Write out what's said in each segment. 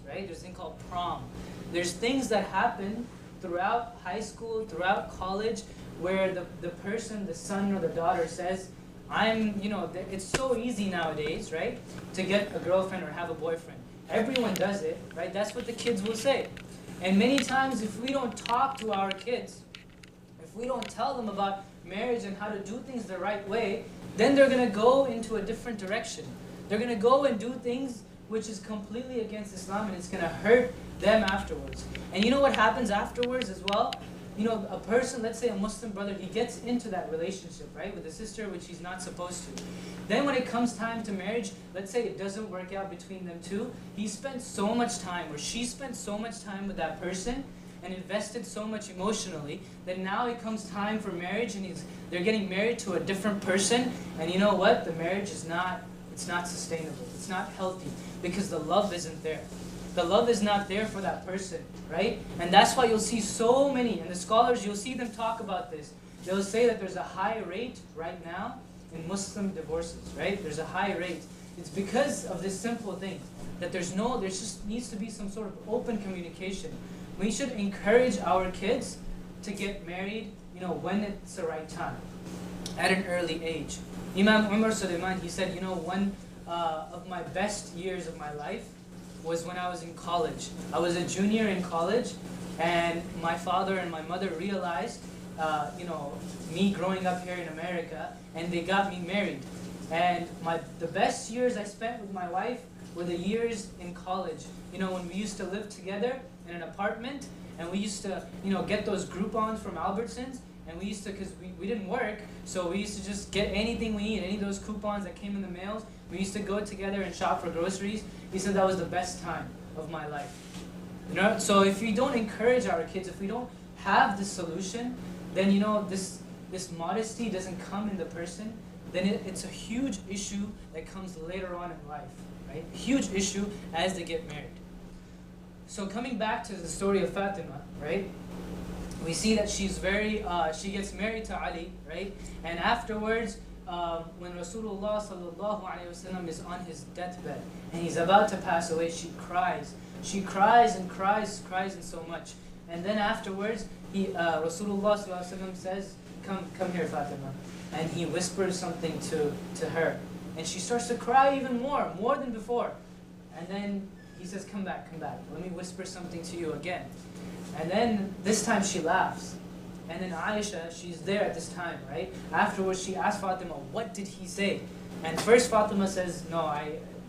right? There's a thing called prom. There's things that happen throughout high school, throughout college, where the person, the son or the daughter says, it's so easy nowadays, right, to get a girlfriend or have a boyfriend. Everyone does it, right? That's what the kids will say. And many times if we don't talk to our kids, if we don't tell them about marriage and how to do things the right way, then they're going to go into a different direction. They're going to go and do things which is completely against Islam, and it's going to hurt them afterwards. And you know what happens afterwards as well? A person, let's say a Muslim brother, he gets into that relationship, right, with a sister which he's not supposed to. Then when it comes time to marriage, let's say it doesn't work out between them two, he spent so much time, or she spent so much time with that person, and invested so much emotionally, that now it comes time for marriage, and they're getting married to a different person, and you know what? The marriage is not sustainable. It's not healthy, because the love isn't there. The love is not there for that person, right? And that's why you'll see so many, and the scholars, you'll see them talk about this. They'll say that there's a high rate right now in Muslim divorces, right? There's a high rate. It's because of this simple thing, that there just needs to be some sort of open communication. We should encourage our kids to get married, when it's the right time, at an early age. Imam Umar Sulaiman, he said, one of my best years of my life was when I was in college. I was a junior in college, and my father and my mother realized, me growing up here in America, and they got me married. And the best years I spent with my wife were the years in college. When we used to live together in an apartment, and we used to, get those Groupons from Albertsons, and we used to, because we didn't work, so we used to just get anything we need, any of those coupons that came in the mails. We used to go together and shop for groceries. He said that was the best time of my life. So if we don't encourage our kids, if we don't have this solution, then this modesty doesn't come in the person, then it's a huge issue that comes later on in life, right? Huge issue as they get married. So coming back to the story of Fatima, right? We see that she gets married to Ali, right? And afterwards, when Rasulullah sallallahu alaihi wasallam is on his deathbed and he's about to pass away, she cries. She cries and cries and so much. And then afterwards, Rasulullah sallallahu alaihi wasallam says, "Come here, Fatima," and he whispers something to her, and she starts to cry even more than before. And then he says, "Come back. Let me whisper something to you again." And then this time she laughs. And then Aisha, she's there at this time, right? Afterwards, she asks Fatima, "What did he say?" And first Fatima says, "No,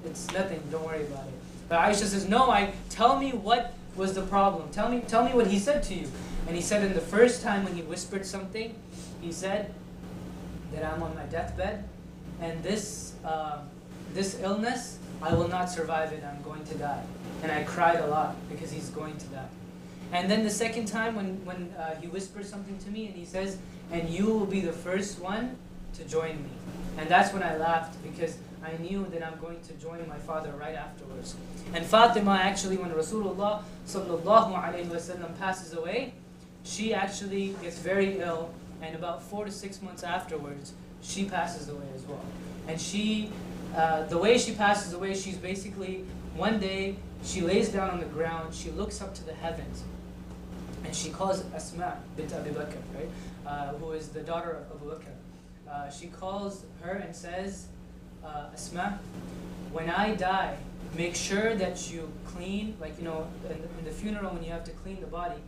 it's nothing. Don't worry about it." But Aisha says, "No, tell me what was the problem. Tell me what he said to you." And he said, in the first time when he whispered something, he said that I'm on my deathbed, and this illness, I will not survive it. I'm going to die. And I cried a lot because he's going to die. And then the second time when he whispers something to me, and he says, "And you will be the first one to join me." And that's when I laughed, because I knew that I'm going to join my father right afterwards. And Fatima, actually, when Rasulullah sallallahu alaihi wasallam passes away, she actually gets very ill, and about 4 to 6 months afterwards, she passes away as well. And the way she passes away, she's basically, one day, she lays down on the ground, she looks up to the heavens, and she calls Asma bint Abi Bakr, right? Who is the daughter of Abu Bakr. She calls her and says, "Asma, when I die, make sure that you clean, in the funeral when you have to clean the body,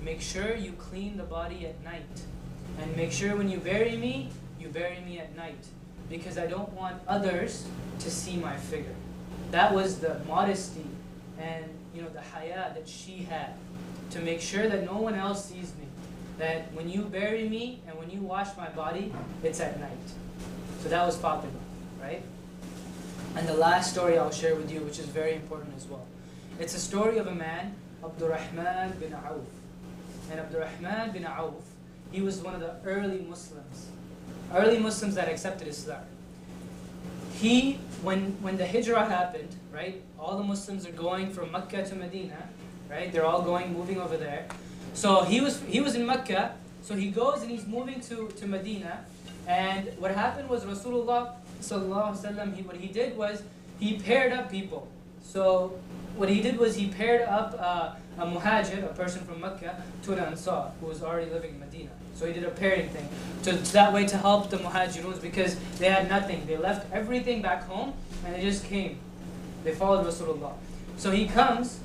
make sure you clean the body at night. And make sure when you bury me at night, because I don't want others to see my figure." That was the modesty and the haya that she had, to make sure that no one else sees me. That when you bury me and when you wash my body, it's at night. So that was Fatima, right? And the last story I'll share with you, which is very important as well. It's a story of a man, Abdurrahman bin Auf. And Abdurrahman bin Auf, he was one of the early Muslims that accepted Islam. When the hijrah happened, right, all the Muslims are going from Mecca to Medina, right? They're all moving over there. So he was in Mecca, so he goes and he's moving to Medina. And what happened was Rasulullah sallallahu alaihi wasallam, what he did was he paired up people. So what he did was he paired up a muhajir, a person from Mecca, to an ansar who was already living in Medina. So he did a pairing thing, that way to help the muhajiruns, because they had nothing. They left everything back home and they just came. They followed Rasulullah. So he comes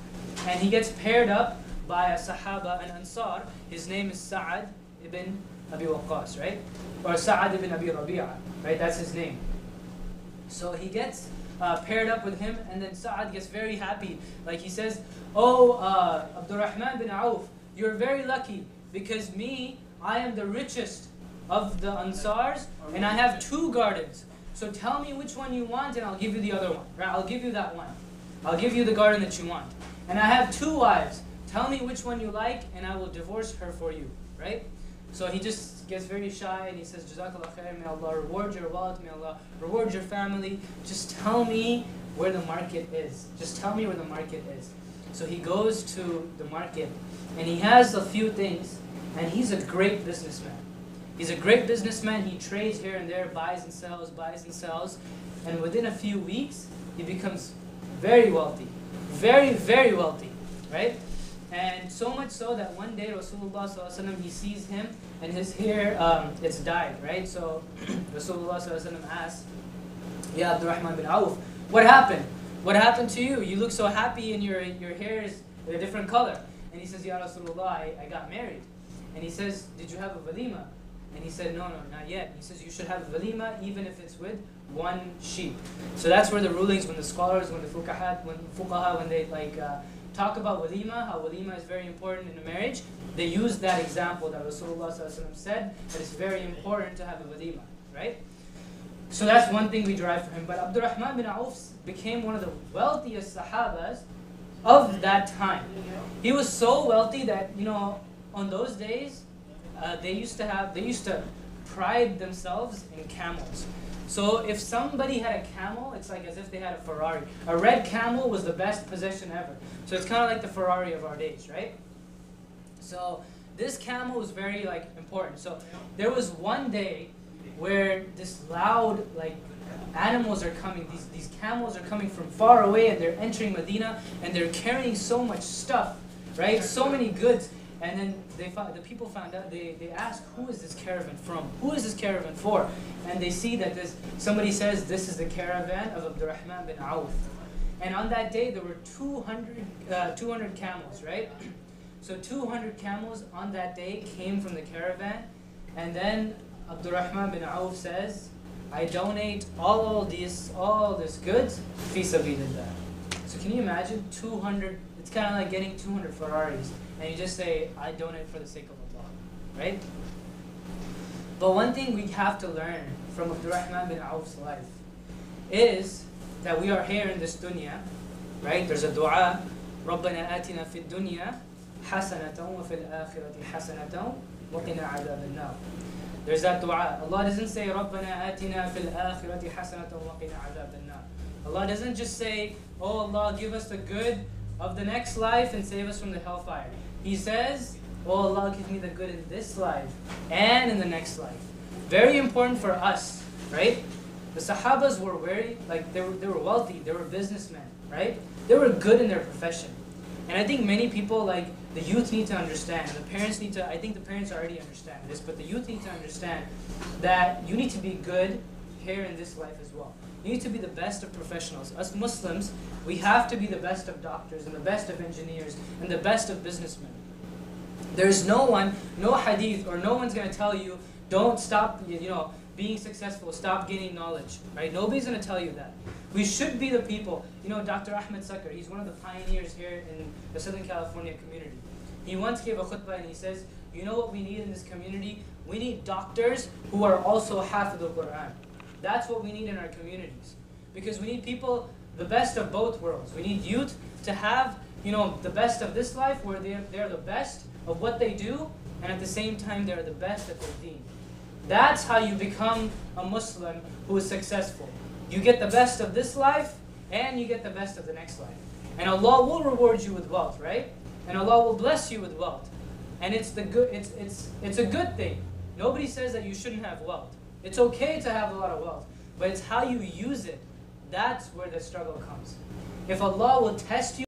and he gets paired up by a Sahaba, an Ansar. His name is Sa'ad ibn Abi Waqqas, right? Or Sa'ad ibn Abi Rabi'a, right? That's his name. So he gets paired up with him, and then Sa'ad gets very happy. Like he says, "Oh, Abdurrahman bin Auf, you're very lucky, because I am the richest of the Ansars, and I have 2 gardens. So tell me which one you want, and I'll give you the other one. Right? I'll give you that one. I'll give you the garden that you want. And I have 2 wives. Tell me which one you like, and I will divorce her for you." Right? So he just gets very shy, and he says, "Jazakallah khair, may Allah reward your wealth, may Allah reward your family. Just tell me where the market is. Just tell me where the market is." So he goes to the market, and he has a few things, and he's a great businessman. He's a great businessman. He trades here and there, buys and sells, and within a few weeks, he becomes very wealthy. Very, very wealthy, right? And so much so that one day Rasulullah ﷺ, he sees him and his hair, it's dyed, right? So Rasulullah ﷺ asks, "Ya Abdurrahman bin Auf, what happened? What happened to you? You look so happy and your hair is a different color." And he says, "Ya Rasulullah, I got married." And he says, "Did you have a walima?" And he said, no, not yet. He says, "You should have a walima even if it's with 1 sheep." So that's where the rulings, when the scholars, when the fuqaha, when they talk about walima, how walima is very important in a marriage, they use that example that Rasulullah ﷺ said, that it's very important to have a walima, right? So that's one thing we derive from him. But Abdurrahman bin Auf became one of the wealthiest Sahabas of that time. He was so wealthy that, on those days, they used to pride themselves in camels. So if somebody had a camel, it's like as if they had a Ferrari. A red camel was the best possession ever. So it's kind of like the Ferrari of our days, right? So this camel was very important. So there was one day where this loud animals are coming. These camels are coming from far away, and they're entering Medina, and they're carrying so much stuff, right? So many goods. And then the people found out, they asked, "Who is this caravan from? Who is this caravan for?" And they see that somebody says, "This is the caravan of Abdurrahman bin Auf." And on that day, there were 200 camels, right? So 200 camels on that day came from the caravan. And then Abdurrahman bin Auf says, "I donate all this goods, fi sabilillah." So can you imagine 200, it's kind of like getting 200 Ferraris. And you just say, "I donate for the sake of Allah," right? But one thing we have to learn from Abdurrahman bin Auf's life is that we are here in this dunya, right? There's a dua, رَبَّنَا آتِنَا فِي الدُّنْيَا حَسَنَةً وَفِي الْآخِرَةِ حَسَنَةً وَقِنَا عَذَابَ النَّارِ. There's that dua. Allah doesn't say, رَبَّنَا آتِنَا فِي الْآخِرَةِ حَسَنَةً وَقِنَا عَذَابَ النَّارِ. Allah doesn't just say, "Oh Allah, give us the good of the next life and save us from the hellfire." He says, "Oh Allah, give me the good in this life and in the next life." Very important for us, right? The Sahabas were very, they were wealthy, they were businessmen, right? They were good in their profession. And I think many people, the youth need to understand, and the parents need to, I think the parents already understand this, but the youth need to understand that you need to be good here in this life as well. You need to be the best of professionals. Us Muslims, we have to be the best of doctors and the best of engineers and the best of businessmen. There's no hadith, or no one's going to tell you, don't stop, being successful, stop gaining knowledge, right? Nobody's going to tell you that. We should be the people. Dr. Ahmed Sakar, he's one of the pioneers here in the Southern California community. He once gave a khutbah and he says, "You know what we need in this community? We need doctors who are also Hafidh al-Quran. That's what we need in our communities. Because we need people, the best of both worlds. We need youth to have, the best of this life, where they're the best of what they do, and at the same time they're the best at their deen. That's how you become a Muslim who is successful. You get the best of this life, and you get the best of the next life. And Allah will reward you with wealth, right? And Allah will bless you with wealth. And it's a good thing. Nobody says that you shouldn't have wealth. It's okay to have a lot of wealth, but it's how you use it. That's where the struggle comes. If Allah will test you